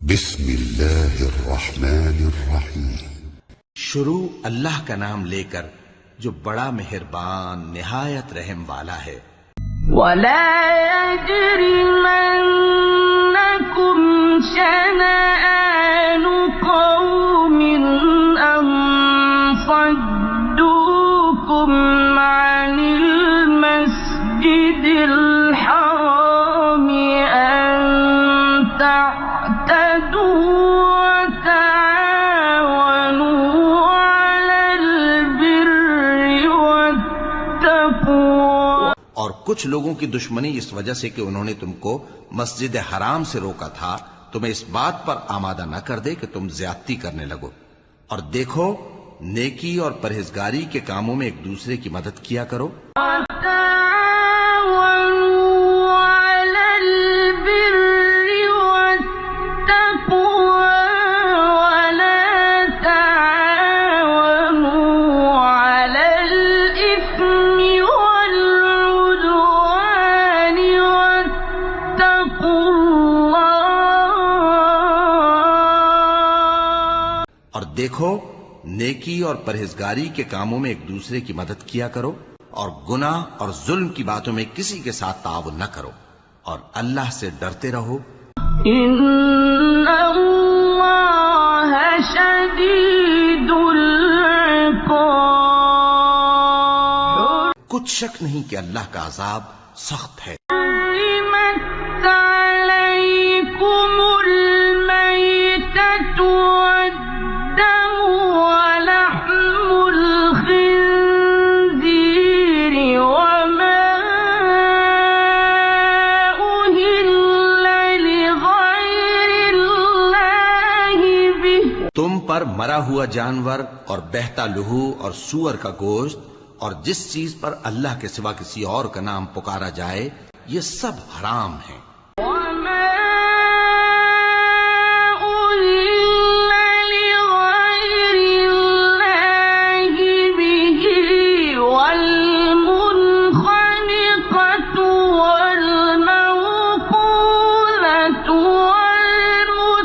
بسم اللہ الرحمن الرحیم۔ شروع اللہ کا نام لے کر جو بڑا مہربان نہایت رحم والا ہے۔ وَلَا يَجْرِمَنَّكُمْ شَنَآنُ قَوْمٍ أَن صَدُّوكُمْ عَنِ الْمَسْجِدِ الْحَرَامِ أَن تَعْتَدُوا وَتَعَاوَنُوا عَلَى الْبِرِّ وَالتَّقْوَىٰ۔ اور کچھ لوگوں کی دشمنی اس وجہ سے کہ انہوں نے تم کو مسجد حرام سے روکا تھا تمہیں اس بات پر آمادہ نہ کر دے کہ تم زیادتی کرنے لگو، اور دیکھو نیکی اور پرہیزگاری کے کاموں میں ایک دوسرے کی مدد کیا کرو، وَتَعَاوَنُوا عَلَى الْبِرِّ وَالتَّقْوَىٰ وَلَا تَعَاوَنُوا عَلَى الْإِثْمِ وَالْعُدْوَانِ وَاتَّقُوا اللَّهَ۔ اور دیکھو نیکی اور پرہیزگاری کے کاموں میں ایک دوسرے کی مدد کیا کرو، اور گناہ اور ظلم کی باتوں میں کسی کے ساتھ تعاون نہ کرو، اور اللہ سے ڈرتے رہو۔ إِنَّ اللَّهَ شَدِيدُ الْعِقَابِ۔ کچھ شک نہیں کہ اللہ کا عذاب سخت ہے۔ حُرِّمَتْ عَلَيْكُمُ الْمَيْتَةُ وَالدَّمُ وَلَحْمُ الْخِنزِيرِ وَمَا أُهِلَّ لِغَيْرِ اللَّهِ بِهِ۔ تم پر مرا ہوا جانور اور بہتا لہو اور سور کا گوشت اور جس چیز پر اللہ کے سوا کسی اور کا نام پکارا جائے یہ سب حرام ہیں۔ وَمَا أُهِلَّ لِغَيْرِ اللَّهِ بِهِ وَالْمُنْخَنِقَةُ وَالْمَوْقُوذَةُ وَالْمُتَرَدِّيَةُ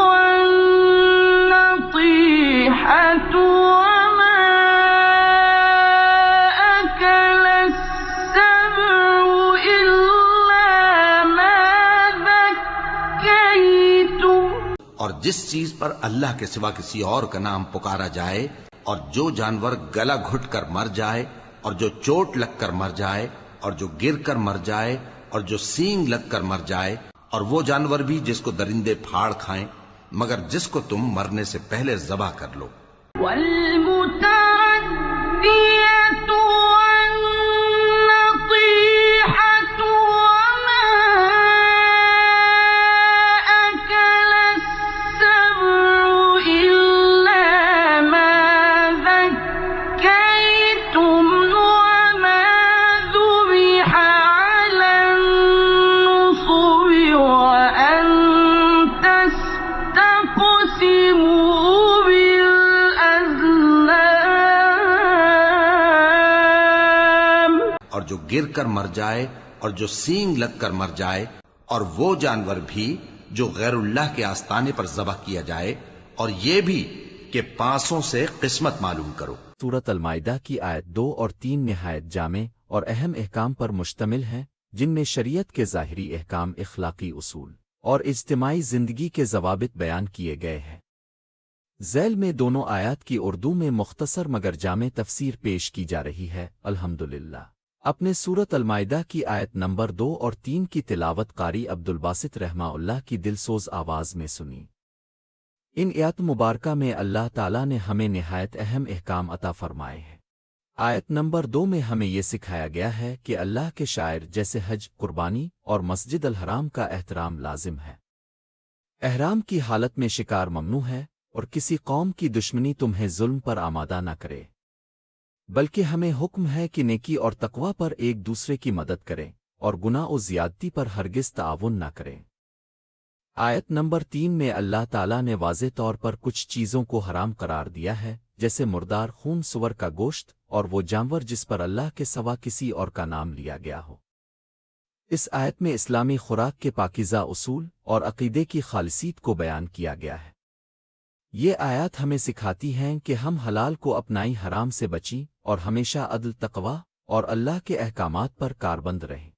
وَالنَّطِيحَةُ وَمَا أَكَلَ السَّبُعُ إِلَّا مَا ذَكَّيْتُمْ۔ اور جس چیز پر اللہ کے سوا کسی اور کا نام پکارا جائے اور جو جانور گلا گھٹ کر مر جائے اور جو چوٹ لگ کر مر جائے اور جو گر کر مر جائے اور جو سینگ لگ کر مر جائے اور وہ جانور بھی جس کو درندے پھاڑ کھائیں مگر جس کو تم مرنے سے پہلے ذبح کر لو۔ وَالْمُتَرَدِّيَةُ وَالنَّطِيحَةُ وَمَا أَكَلَ السَّبُعُ إِلَّا مَا ذَكَّيْتُمْ وَمَا ذُبِحَ عَلَى النُّصُبِ وَأَن تَسْتَقْسِمُوا بِالْأَزْلَامِ۔ اور جو گر کر مر جائے اور جو سینگ لگ کر مر جائے اور وہ جانور بھی جو غیر اللہ کے آستانے پر ذبح کیا جائے، اور یہ بھی کہ پانسوں سے قسمت معلوم کرو۔ سورۃ المائدہ کی آیت 2 اور 3 نہایت جامع اور اہم احکام پر مشتمل ہیں، جن میں شریعت کے ظاہری احکام، اخلاقی اصول اور اجتماعی زندگی کے ضوابط بیان کیے گئے ہیں۔ ذیل میں دونوں آیات کی اردو میں مختصر مگر جامع تفسیر پیش کی جا رہی ہے۔ الحمدللہ اپنے سورۃ المائدہ کی آیت نمبر 2 اور 3 کی تلاوت قاری عبدالباسط رحمہ اللہ کی دلسوز آواز میں سنی۔ ان آیات مبارکہ میں اللہ تعالیٰ نے ہمیں نہایت اہم احکام عطا فرمائے ہیں۔ آیت نمبر 2 میں ہمیں یہ سکھایا گیا ہے کہ اللہ کے شاعر جیسے حج، قربانی اور مسجد الحرام کا احترام لازم ہے۔ احرام کی حالت میں شکار ممنوع ہے اور کسی قوم کی دشمنی تمہیں ظلم پر آمادہ نہ کرے، بلکہ ہمیں حکم ہے کہ نیکی اور تقوی پر ایک دوسرے کی مدد کریں اور گناہ و زیادتی پر ہرگز تعاون نہ کریں۔ آیت نمبر 3 میں اللہ تعالیٰ نے واضح طور پر کچھ چیزوں کو حرام قرار دیا ہے، جیسے مردار خون، سور کا گوشت اور وہ جانور جس پر اللہ کے سوا کسی اور کا نام لیا گیا ہو۔ اس آیت میں اسلامی خوراک کے پاکیزہ اصول اور عقیدے کی خالصیت کو بیان کیا گیا ہے۔ یہ آیات ہمیں سکھاتی ہیں کہ ہم حلال کو اپنائی حرام سے بچیں اور ہمیشہ عدل تقوی اور اللہ کے احکامات پر کاربند رہیں۔